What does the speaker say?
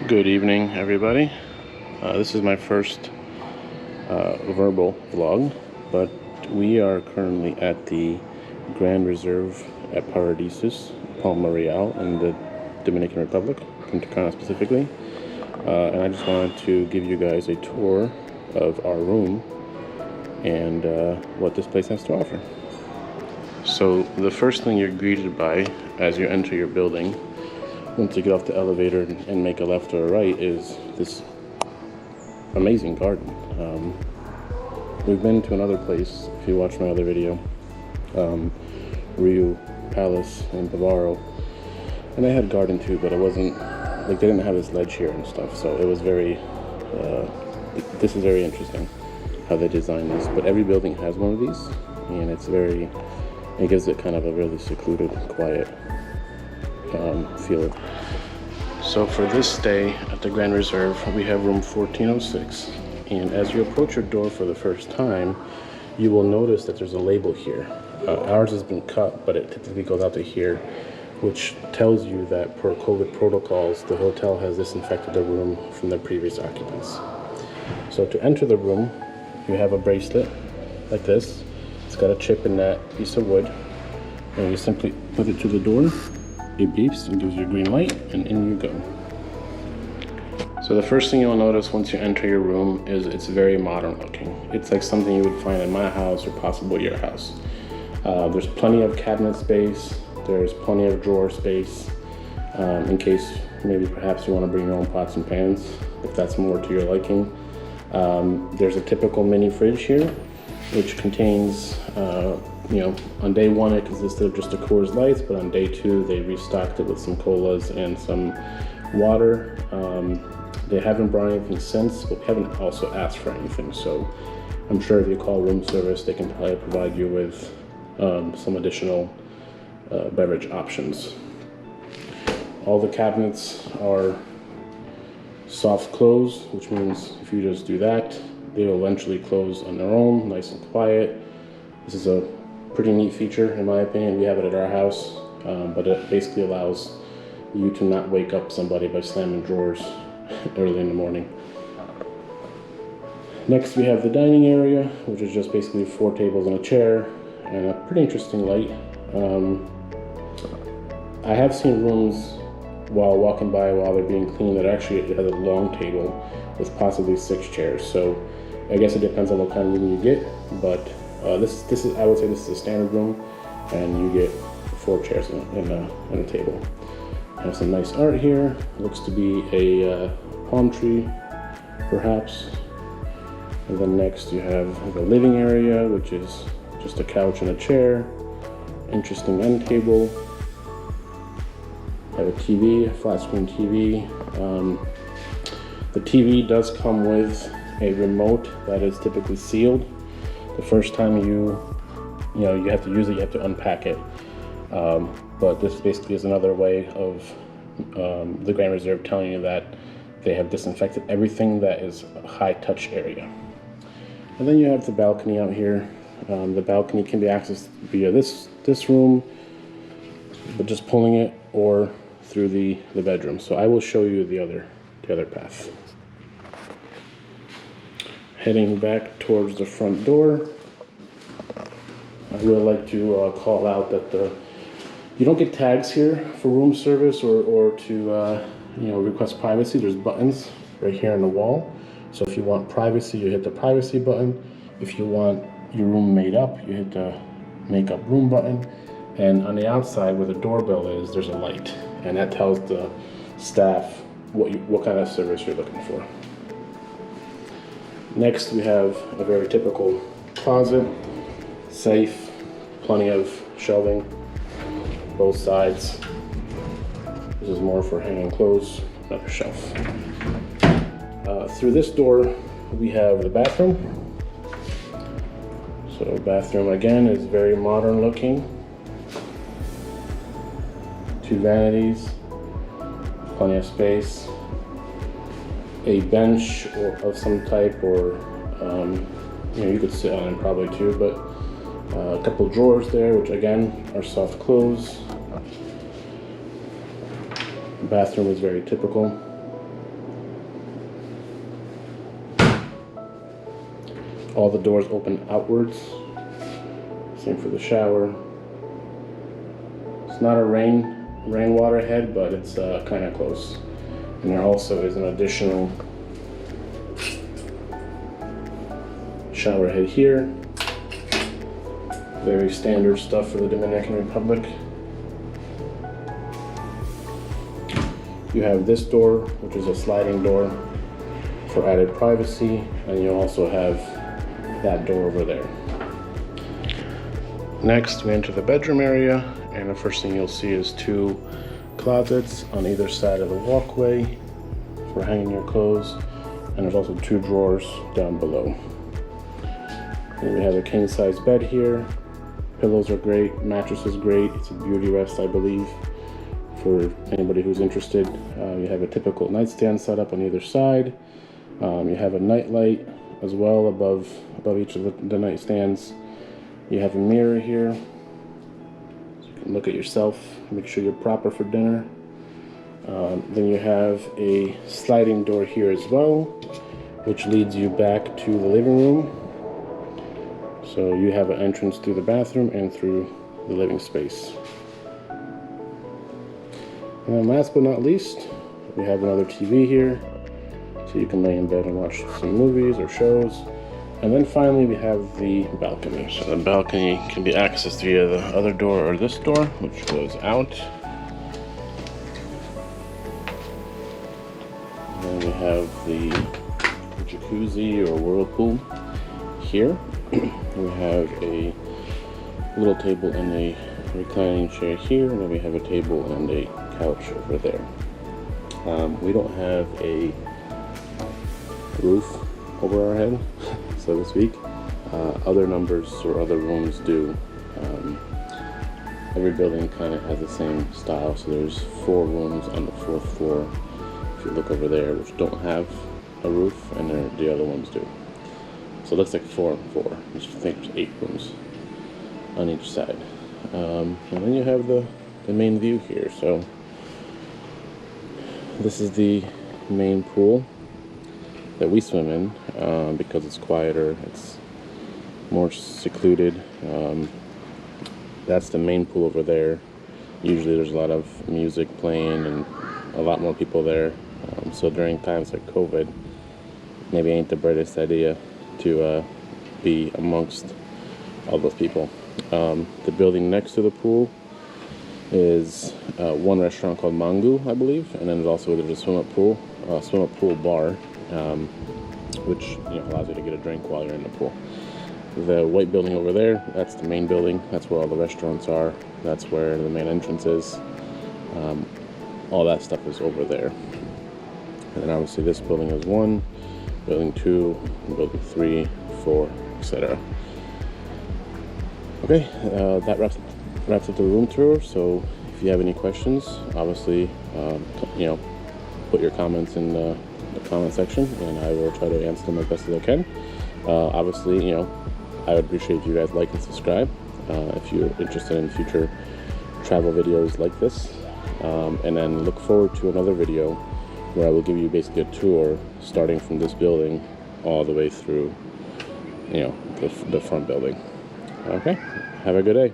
Good evening, everybody. This is my first verbal vlog, but we are currently at the Grand Reserve at Paradisus Palma Real in the Dominican Republic, Punta Cana specifically. And I just wanted to give you guys a tour of our room and what this place has to offer. So the first thing you're greeted by as you enter your building, once you get off the elevator and make a left or a right, is this amazing garden. We've been to another place, if you watch my other video, Rio Palace in Bavaro, and they had garden too, but it wasn't, like, they didn't have this ledge here and stuff, so it was very, this is very interesting how they designed this, but every building has one of these, and it gives it kind of a really secluded, quiet feel. So for this stay at the Grand Reserve, we have room 1406, and as you approach your door for the first time, you will notice that there's a label here. Ours has been cut, but it typically goes out to here, which tells you that per COVID protocols, the hotel has disinfected the room from the previous occupants. So to enter the room, you have a bracelet like this. It's got a chip in that piece of wood, and you simply put it to the door. It beeps and gives you a green light, and in you go. So the first thing you'll notice once you enter your room is it's very modern looking. It's like something you would find in my house or possibly your house. There's plenty of cabinet space. There's plenty of drawer space in case maybe perhaps you want to bring your own pots and pans, if that's more to your liking. There's a typical mini fridge here, which contains on day one it consisted of just a Coors Lights, but on day two they restocked it with some colas and some water. They haven't brought anything since, but we haven't also asked for anything, so I'm sure if you call room service they can probably provide you with some additional beverage options. All the cabinets are soft close, which means if you just do that, they will eventually close on their own, nice and quiet. This is a pretty neat feature in my opinion. We have it at our house, but it basically allows you to not wake up somebody by slamming drawers early in the morning. Next we have the dining area, which is just basically 4 tables and a chair and a pretty interesting light. I have seen rooms while walking by while they're being cleaned that actually has a long table with possibly 6 chairs, so I guess it depends on what kind of room you get, but this is, I would say this is a standard room, and you get 4 chairs and a table. I have some nice art here. It looks to be a palm tree, perhaps. And then next you have the living area, which is just a couch and a chair. Interesting end table. I have a TV, a flat screen TV. The TV does come with a remote that is typically sealed. The first time you have to use it, you have to unpack it. But this basically is another way of the Grand Reserve telling you that they have disinfected everything that is a high touch area. And then you have the balcony out here. The balcony can be accessed via this room, but just pulling it, or through the bedroom. So I will show you the other path. Heading back towards the front door, I would like to call out that you don't get tags here for room service or to request privacy. There's buttons right here on the wall. So if you want privacy, you hit the privacy button. If you want your room made up, you hit the make up room button. And on the outside where the doorbell is, there's a light, and that tells the staff what kind of service you're looking for. Next we have a very typical closet, safe, plenty of shelving, both sides. This is more for hanging clothes, another shelf. Through this door we have the bathroom. So bathroom again is very modern looking. 2 vanities, plenty of space, a bench of some type, or you could sit on it probably too, but a couple drawers there, which again are soft close. The bathroom is very typical. All the doors open outwards. Same for the shower. It's not a rainwater head, but it's kind of close. And there also is an additional shower head here. Very standard stuff for the Dominican Republic. You have this door, which is a sliding door for added privacy, and you also have that door over there. Next, we enter the bedroom area, and the first thing you'll see is two closets on either side of the walkway for hanging your clothes, and there's also two drawers down below. And we have a king size bed here. Pillows are great, mattress is great. It's a beauty rest, I believe, for anybody who's interested. You have a typical nightstand set up on either side. You have a night light as well above each of the nightstands. You have a mirror here, so you can look at yourself, make sure you're proper for dinner. Then you have a sliding door here as well, which leads you back to the living room. So you have an entrance through the bathroom and through the living space. And then last but not least, we have another TV here, so you can lay in bed and watch some movies or shows. And then finally we have the balcony. So the balcony can be accessed via the other door or this door, which goes out. And then we have the jacuzzi or whirlpool here. We have a little table and a reclining chair here, and then we have a table and a couch over there. We don't have a roof over our head, so to speak. Other numbers or other rooms do. Every building kind of has the same style, so there's 4 rooms on the 4th floor, if you look over there, which don't have a roof, and the other ones do. So it looks like 4 and 4, which I think there's 8 rooms on each side. And then you have the main view here. So this is the main pool that we swim in, because it's quieter, it's more secluded. That's the main pool over there. Usually there's a lot of music playing and a lot more people there. So during times like COVID, maybe ain't the brightest idea to be amongst all those people. The building next to the pool is one restaurant called Mangu, I believe, and then there's a swim up pool bar, which allows you to get a drink while you're in the pool. The white building over there, that's the main building. That's where all the restaurants are. That's where the main entrance is. All that stuff is over there. And then obviously this building is 1, building 2, building 3, 4, etc. Okay, that wraps up the room tour. So if you have any questions, obviously, put your comments in the comment section, and I will try to answer them as best as I can. Obviously, I would appreciate if you guys like and subscribe if you're interested in future travel videos like this. And then look forward to another video where I will give you basically a tour starting from this building all the way through, the front building. Okay, have a good day.